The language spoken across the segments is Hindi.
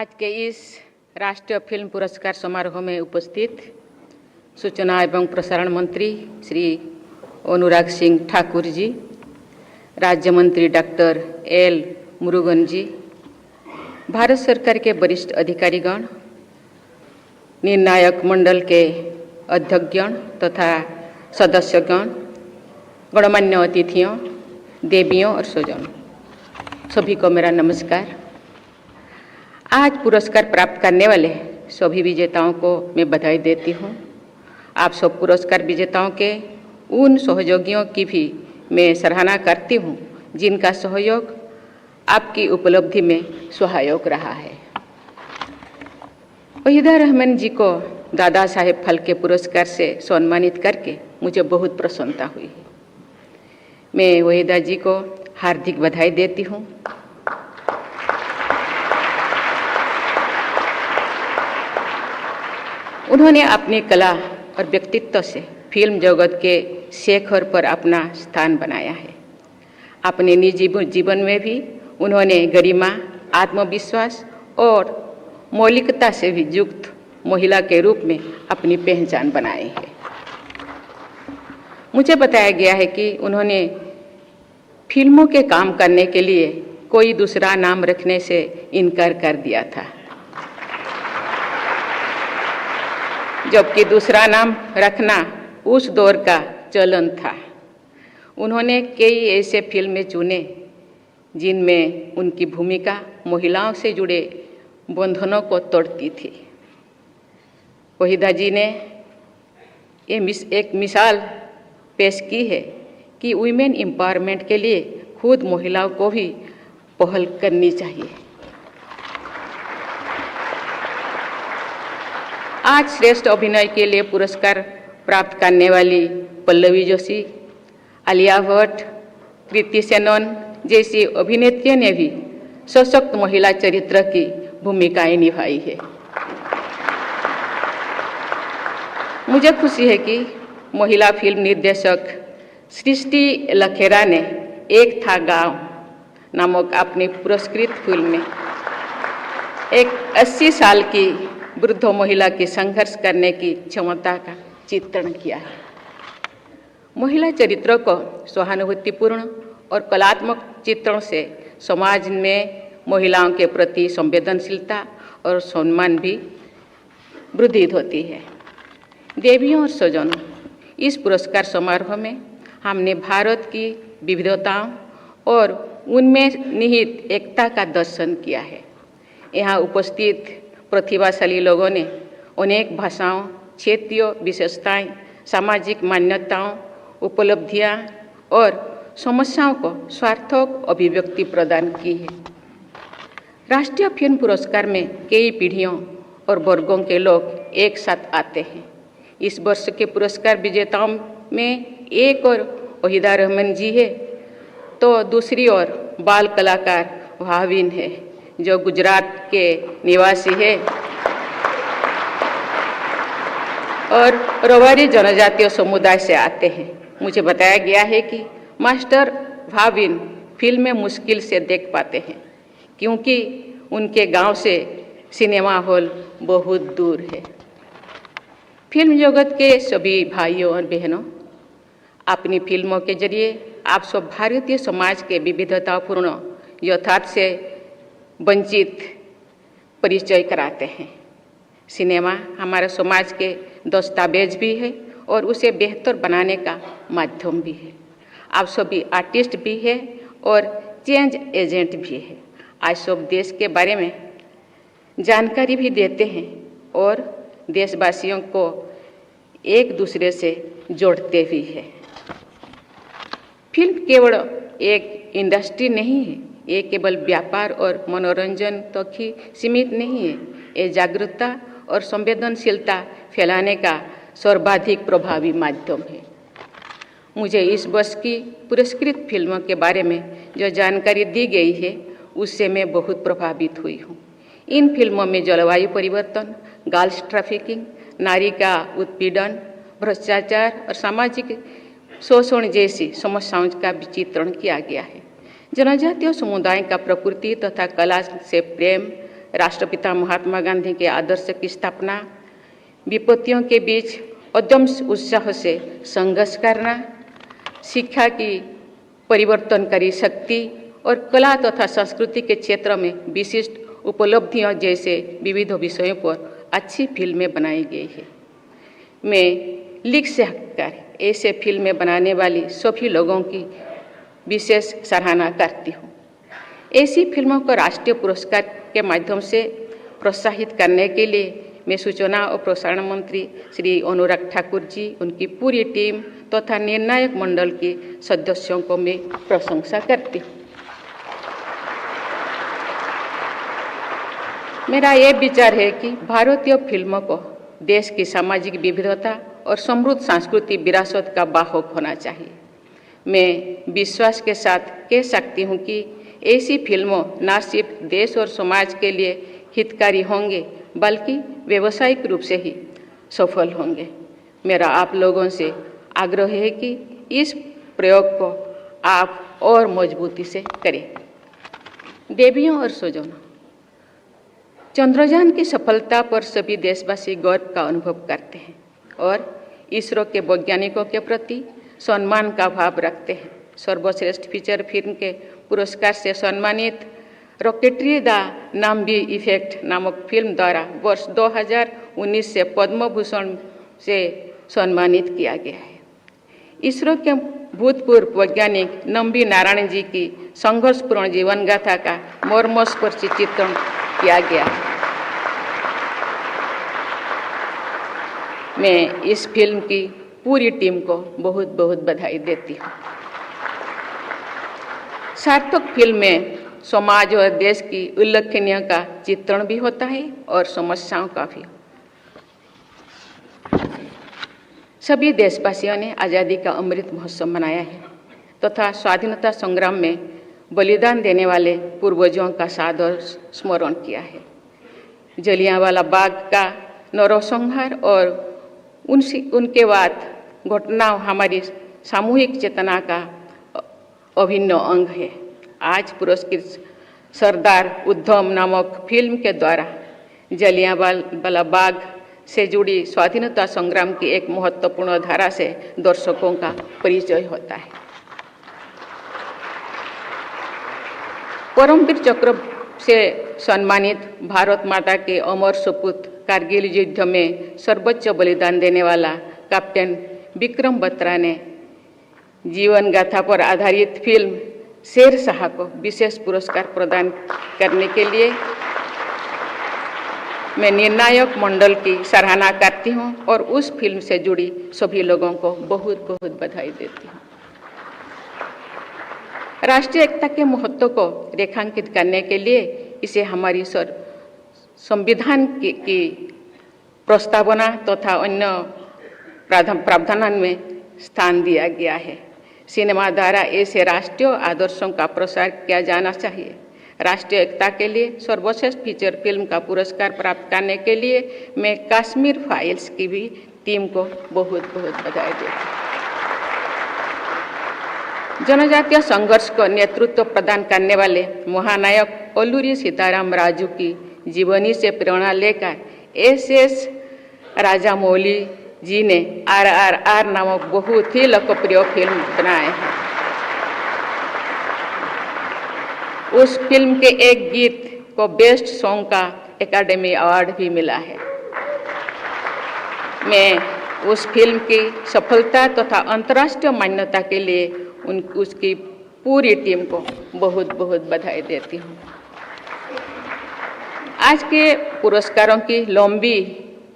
आज के इस राष्ट्रीय फिल्म पुरस्कार समारोह में उपस्थित सूचना एवं प्रसारण मंत्री श्री अनुराग सिंह ठाकुर जी, राज्य मंत्री डॉक्टर एल मुरुगन जी, भारत सरकार के वरिष्ठ अधिकारीगण, निर्णायक मंडल के अध्यक्षगण तथा सदस्यगण, गणमान्य अतिथियों, देवियों और स्वजनों, सभी को मेरा नमस्कार। आज पुरस्कार प्राप्त करने वाले सभी विजेताओं को मैं बधाई देती हूँ। आप सब पुरस्कार विजेताओं के उन सहयोगियों की भी मैं सराहना करती हूँ जिनका सहयोग आपकी उपलब्धि में सहायक रहा है। वहीदा रहमान जी को दादा साहेब फाल्के पुरस्कार से सम्मानित करके मुझे बहुत प्रसन्नता हुई है। मैं वहीदा जी को हार्दिक बधाई देती हूँ। उन्होंने अपनी कला और व्यक्तित्व से फिल्म जगत के शिखर पर अपना स्थान बनाया है। अपने निजी जीवन में भी उन्होंने गरिमा, आत्मविश्वास और मौलिकता से भी युक्त महिला के रूप में अपनी पहचान बनाई है। मुझे बताया गया है कि उन्होंने फिल्मों के काम करने के लिए कोई दूसरा नाम रखने से इनकार कर दिया था, जबकि दूसरा नाम रखना उस दौर का चलन था। उन्होंने कई ऐसे फिल्में चुने जिनमें उनकी भूमिका महिलाओं से जुड़े बंधनों को तोड़ती थी। वहीदा जी ने एक मिसाल पेश की है कि वुमेन एम्पावरमेंट के लिए खुद महिलाओं को भी पहल करनी चाहिए। आज श्रेष्ठ अभिनय के लिए पुरस्कार प्राप्त करने वाली पल्लवी जोशी, आलिया भट्ट, कृति सेनन जैसी अभिनेत्रियों ने भी सशक्त महिला चरित्र की भूमिकाएं निभाई है। मुझे खुशी है कि महिला फिल्म निर्देशक सृष्टि लखेरा ने एक था गांव नामक अपनी पुरस्कृत फिल्म में एक 80 साल की वृद्ध महिला की संघर्ष करने की क्षमता का चित्रण किया है। महिला चरित्रों को सहानुभूतिपूर्ण और कलात्मक चित्रण से समाज में महिलाओं के प्रति संवेदनशीलता और सम्मान भी वृद्धि होती है। देवियों और स्वजनों, इस पुरस्कार समारोह में हमने भारत की विविधताओं और उनमें निहित एकता का दर्शन किया है। यहाँ उपस्थित प्रतिभाशाली लोगों ने अनेक भाषाओं, क्षेत्रीय विशेषताएं, सामाजिक मान्यताओं, उपलब्धियां और समस्याओं को सार्थक अभिव्यक्ति प्रदान की है। राष्ट्रीय फिल्म पुरस्कार में कई पीढ़ियों और वर्गों के लोग एक साथ आते हैं। इस वर्ष के पुरस्कार विजेताओं में एक और वहीदा रहमान जी है तो दूसरी ओर बाल कलाकार भाविन है जो गुजरात के निवासी है और रवारी जनजातीय समुदाय से आते हैं। मुझे बताया गया है कि मास्टर भाविन फिल्म में मुश्किल से देख पाते हैं क्योंकि उनके गांव से सिनेमा हॉल बहुत दूर है। फिल्म जगत के सभी भाइयों और बहनों, अपनी फिल्मों के जरिए आप सब भारतीय समाज के विविधतापूर्ण यथार्थ से वंचित परिचय कराते हैं। सिनेमा हमारे समाज के दस्तावेज भी है और उसे बेहतर बनाने का माध्यम भी है। आप सभी आर्टिस्ट भी है और चेंज एजेंट भी है। आज सब देश के बारे में जानकारी भी देते हैं और देशवासियों को एक दूसरे से जोड़ते भी हैं। फिल्म केवल एक इंडस्ट्री नहीं है, ये केवल व्यापार और मनोरंजन तक ही सीमित नहीं है। ये जागरूकता और संवेदनशीलता फैलाने का सर्वाधिक प्रभावी माध्यम है। मुझे इस वर्ष की पुरस्कृत फिल्मों के बारे में जो जानकारी दी गई है उससे मैं बहुत प्रभावित हुई हूँ। इन फिल्मों में जलवायु परिवर्तन, गर्ल्स ट्रैफिकिंग, नारी का उत्पीड़न, भ्रष्टाचार और सामाजिक शोषण जैसी समस्याओं का भी चित्रण किया गया है। जनजातीय समुदाय का प्रकृति तथा कला से प्रेम, राष्ट्रपिता महात्मा गांधी के आदर्श की स्थापना, विपत्तियों के बीच अदम्य उत्साह से संघर्ष करना, शिक्षा की परिवर्तनकारी शक्ति और कला तथा संस्कृति के क्षेत्र में विशिष्ट उपलब्धियों जैसे विविध विषयों पर अच्छी फिल्में बनाई गई है। मैं लिख सककर ऐसे फिल्में बनाने वाली सभी लोगों की विशेष सराहना करती हूँ। ऐसी फिल्मों को राष्ट्रीय पुरस्कार के माध्यम से प्रोत्साहित करने के लिए मैं सूचना और प्रसारण मंत्री श्री अनुराग ठाकुर जी, उनकी पूरी टीम तथा निर्णायक मंडल के सदस्यों को मैं प्रशंसा करती हूँ। मेरा ये विचार है कि भारतीय फिल्मों को देश की सामाजिक विविधता और समृद्ध सांस्कृतिक विरासत का वाहक होना चाहिए। मैं विश्वास के साथ कह सकती हूँ कि ऐसी फिल्मों न सिर्फ देश और समाज के लिए हितकारी होंगे बल्कि व्यावसायिक रूप से ही सफल होंगे। मेरा आप लोगों से आग्रह है कि इस प्रयोग को आप और मजबूती से करें। देवियों और स्वजनों, चंद्रयान की सफलता पर सभी देशवासी गर्व का अनुभव करते हैं और इसरो के वैज्ञानिकों के प्रति सम्मान का भाव रखते हैं। सर्वश्रेष्ठ फीचर फिल्म के पुरस्कार से सम्मानित रॉकेटरी द नाम्बी इफेक्ट नामक फिल्म द्वारा वर्ष 2019 से पद्म भूषण से सम्मानित किया गया है। इसरो के भूतपूर्व वैज्ञानिक नम्बी नारायण जी की संघर्षपूर्ण जीवन गाथा का मर्मस्पर्शी चित्रण किया गया है। मैं इस फिल्म की पूरी टीम को बहुत बहुत बधाई देती हूँ। सार्थक फिल्म में समाज और देश की उल्लेखनीय का चित्रण भी होता है और समस्याओं का भी। सभी देशवासियों ने आज़ादी का अमृत महोत्सव मनाया है तथा स्वाधीनता संग्राम में बलिदान देने वाले पूर्वजों का सादर स्मरण किया है। जलियांवाला बाग का नरसंहार और उनके बाद घटनाओं हमारी सामूहिक चेतना का अभिन्न अंग है। आज पुरस्कृत सरदार उधम नामक फिल्म के द्वारा जलियांवाला बाग से जुड़ी स्वाधीनता संग्राम की एक महत्वपूर्ण धारा से दर्शकों का परिचय होता है। परमवीर चक्र से सम्मानित भारत माता के अमर सपूत कारगिल युद्ध में सर्वोच्च बलिदान देने वाला कैप्टन विक्रम बत्रा ने जीवन गाथा पर आधारित फिल्म शेरशाह को विशेष पुरस्कार प्रदान करने के लिए मैं निर्णायक मंडल की सराहना करती हूं और उस फिल्म से जुड़ी सभी लोगों को बहुत बहुत बधाई देती हूं। राष्ट्रीय एकता के महत्व को रेखांकित करने के लिए इसे हमारी संविधान की प्रस्तावना तथा अन्य प्रावधान में स्थान दिया गया है। सिनेमा द्वारा ऐसे राष्ट्रीय आदर्शों का प्रसार किया जाना चाहिए। राष्ट्रीय एकता के लिए सर्वश्रेष्ठ फीचर फिल्म का पुरस्कार प्राप्त करने के लिए मैं कश्मीर फाइल्स की भी टीम को बहुत बहुत बधाई देती हूँ। जनजातीय संघर्ष को नेतृत्व प्रदान करने वाले महानायक अल्लूरी सीताराम राजू की जीवनी से प्रेरणा लेकर एस राजामौली जी ने RRR नामक बहुत ही लोकप्रिय फिल्म बनाए हैं। उस फिल्म के एक गीत को बेस्ट सॉन्ग का एकेडमी अवार्ड भी मिला है। मैं उस फिल्म की सफलता तथा अंतर्राष्ट्रीय मान्यता के लिए उसकी पूरी टीम को बहुत बहुत बधाई देती हूँ। आज के पुरस्कारों की लंबी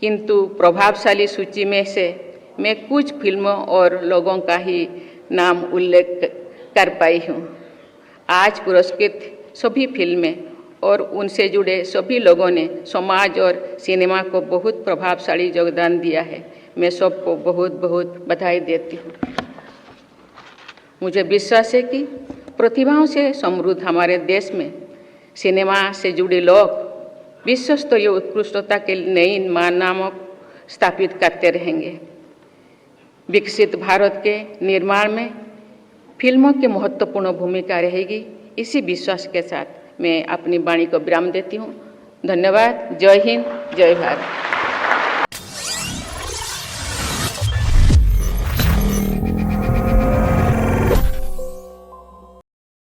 किंतु प्रभावशाली सूची में से मैं कुछ फिल्मों और लोगों का ही नाम उल्लेख कर पाई हूँ। आज पुरस्कृत सभी फिल्में और उनसे जुड़े सभी लोगों ने समाज और सिनेमा को बहुत प्रभावशाली योगदान दिया है। मैं सबको बहुत बहुत बधाई देती हूँ। मुझे विश्वास है कि प्रतिभाओं से समृद्ध हमारे देश में सिनेमा से जुड़े लोग विश्व स्तरीय उत्कृष्टता के नई मानक स्थापित करते रहेंगे। विकसित भारत के निर्माण में फिल्मों की महत्वपूर्ण भूमिका रहेगी। इसी विश्वास के साथ मैं अपनी वाणी को विराम देती हूँ। धन्यवाद। जय हिंद, जय भारत।